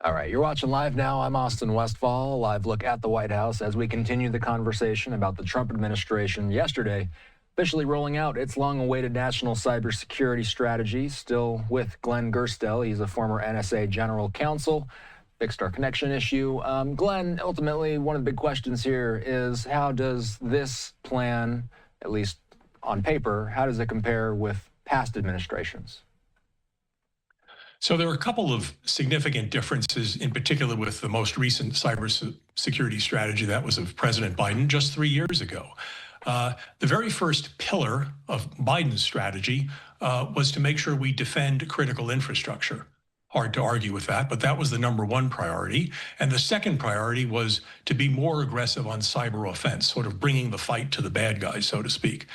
All right, you're watching live now. I'm Austin Westfall, a live look at the White House as we continue the conversation about the Trump administration yesterday officially rolling out its long-awaited national cybersecurity strategy. Still with Glenn Gerstell. He's a former NSA general counsel. Fixed our connection issue. Glenn, ultimately, one of the big questions here is how does this plan, at least on paper, how does it compare with past administrations? So there are a couple of significant differences, in particular with the most recent cybersecurity strategy that was of President Biden just 3 years ago. The very first pillar of Biden's strategy was to make sure we defend critical infrastructure. Hard to argue with that, but that was the number one priority. And the second priority was to be more aggressive on cyber offense, sort of bringing the fight to the bad guys, so to speak.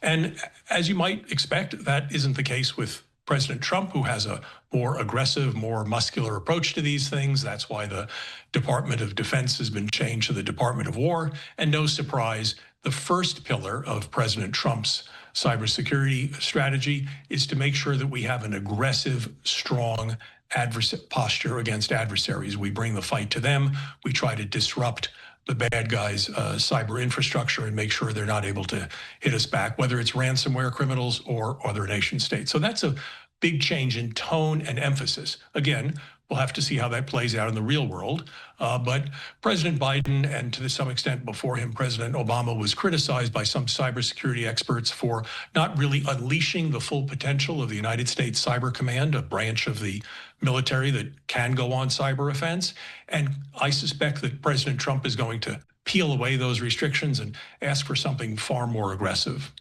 And as you might expect, that isn't the case with President Trump, who has a more aggressive, more muscular approach to these things. That's why the Department of Defense has been changed to the Department of War. And no surprise, the first pillar of President Trump's cybersecurity strategy is to make sure that we have an aggressive, strong posture against adversaries. We bring the fight to them. We try to disrupt the bad guys' cyber infrastructure and make sure they're not able to hit us back, whether it's ransomware criminals or other nation states. So that's a big change in tone and emphasis. Again, we'll have to see how that plays out in the real world. But President Biden, and to some extent before him, President Obama, was criticized by some cybersecurity experts for not really unleashing the full potential of the United States Cyber Command, a branch of the military that can go on cyber offense. And I suspect that President Trump is going to peel away those restrictions and ask for something far more aggressive.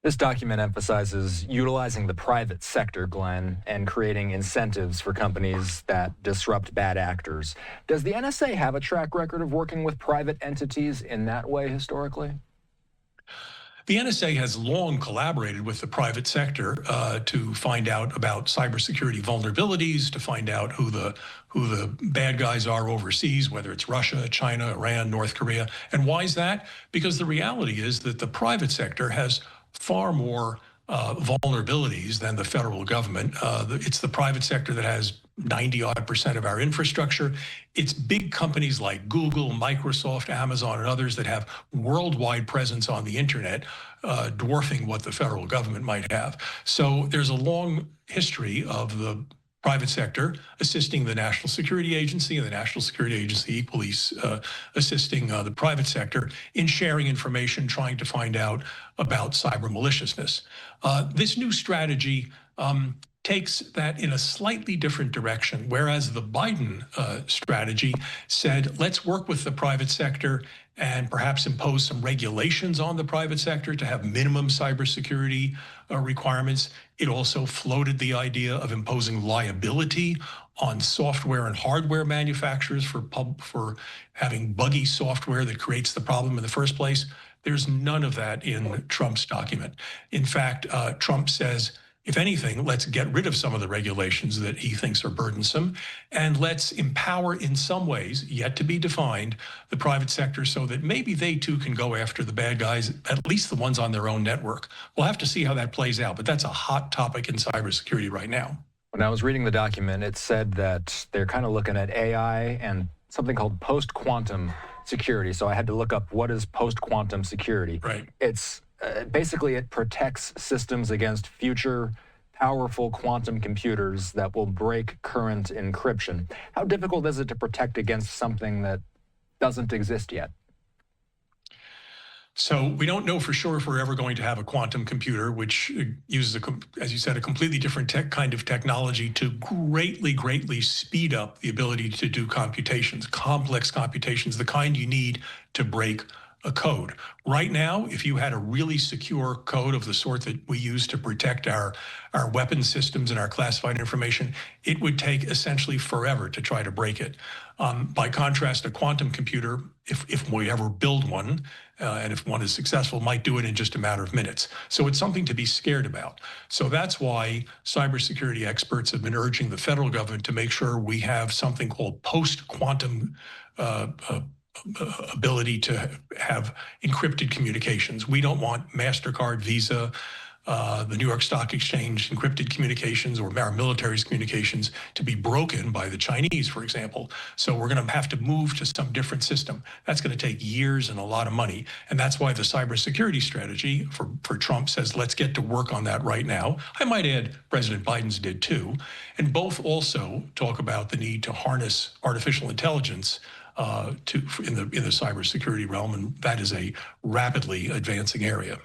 This document emphasizes utilizing the private sector, Glenn, and creating incentives for companies that disrupt bad actors. Does the NSA have a track record of working with private entities in that way historically? The NSA has long collaborated with the private sector to find out about cybersecurity vulnerabilities, to find out who the bad guys are overseas, whether it's Russia, China, Iran, North Korea. And why is that? Because the reality is that the private sector has far more vulnerabilities than the federal government. It's the private sector that has 90-odd% of our infrastructure. It's big companies like Google, Microsoft, Amazon, and others that have worldwide presence on the internet, dwarfing what the federal government might have. So there's a long history of the private sector assisting the National Security Agency, and the National Security Agency equally assisting the private sector in sharing information, trying to find out about cyber maliciousness. This new strategy takes that in a slightly different direction, whereas the Biden strategy said, let's work with the private sector and perhaps impose some regulations on the private sector to have minimum cybersecurity requirements. It also floated the idea of imposing liability on software and hardware manufacturers for having buggy software that creates the problem in the first place. There's none of that in Trump's document. In fact, Trump says, if anything, let's get rid of some of the regulations that he thinks are burdensome, and let's empower in some ways, yet to be defined, the private sector so that maybe they too can go after the bad guys, at least the ones on their own network. We'll have to see how that plays out, but that's a hot topic in cybersecurity right now. When I was reading the document, it said that they're kind of looking at AI and something called post-quantum security. So I had to look up what is post-quantum security. Right. It's basically, it protects systems against future powerful quantum computers that will break current encryption. How difficult is it to protect against something that doesn't exist yet? So we don't know for sure if we're ever going to have a quantum computer, which uses, as you said, a completely different kind of technology to greatly speed up the ability to do computations, complex computations, the kind you need to break a code. Right now, if you had a really secure code of the sort that we use to protect our weapon systems and our classified information, it would take essentially forever to try to break it. By contrast, a quantum computer, if we ever build one, and if one is successful, might do it in just a matter of minutes. So it's something to be scared about. So that's why cybersecurity experts have been urging the federal government to make sure we have something called post-quantum ability to have encrypted communications. We don't want MasterCard, Visa, the New York Stock Exchange encrypted communications or our military's communications to be broken by the Chinese, for example. So we're going to have to move to some different system. That's going to take years and a lot of money. And that's why the cybersecurity strategy for Trump says, let's get to work on that right now. I might add, President Biden's did too. And both also talk about the need to harness artificial intelligence in the cybersecurity realm. And that is a rapidly advancing area.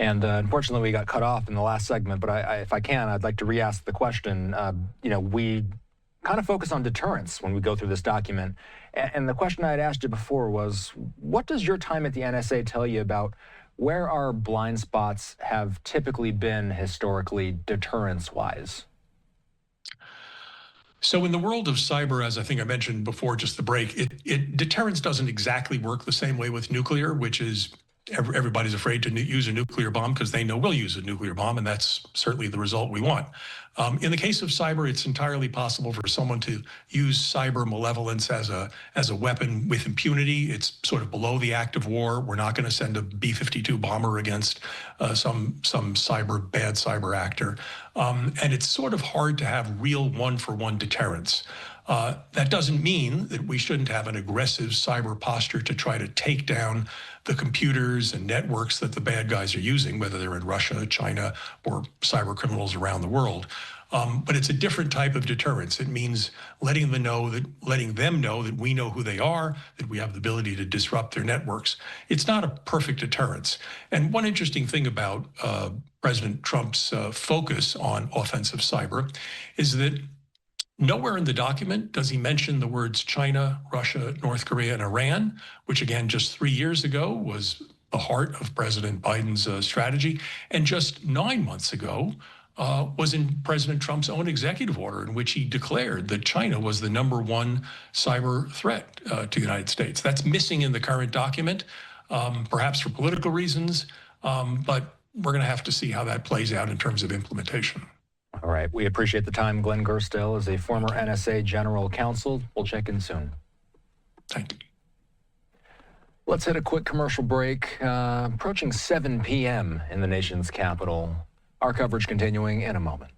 And unfortunately, we got cut off in the last segment, but if I can, I'd like to re-ask the question. We kind of focus on deterrence when we go through this document. And the question I had asked you before was, what does your time at the NSA tell you about where our blind spots have typically been historically deterrence-wise? So in the world of cyber, as I think I mentioned before, just the break, deterrence doesn't exactly work the same way with nuclear, which is everybody's afraid to use a nuclear bomb because they know we'll use a nuclear bomb, and that's certainly the result we want. In the case of cyber, it's entirely possible for someone to use cyber malevolence as a weapon with impunity. It's sort of below the act of war. We're not going to send a B-52 bomber against some bad cyber actor. And it's sort of hard to have real one-for-one deterrence. That doesn't mean that we shouldn't have an aggressive cyber posture to try to take down the computers and networks that the bad guys are using, whether they're in Russia, China, or cyber criminals around the world. But it's a different type of deterrence. It means letting them know that we know who they are, that we have the ability to disrupt their networks. It's not a perfect deterrence. And one interesting thing about President Trump's focus on offensive cyber is that nowhere in the document does he mention the words China, Russia, North Korea, and Iran, which again, just 3 years ago was the heart of President Biden's strategy. And just 9 months ago was in President Trump's own executive order in which he declared that China was the #1 cyber threat to the United States. That's missing in the current document, perhaps for political reasons, but we're going to have to see how that plays out in terms of implementation. All right. We appreciate the time. Glenn Gerstell is a former NSA General Counsel. We'll check in soon. Thank you. Let's hit a quick commercial break. Approaching 7 p.m. in the nation's capital. Our coverage continuing in a moment.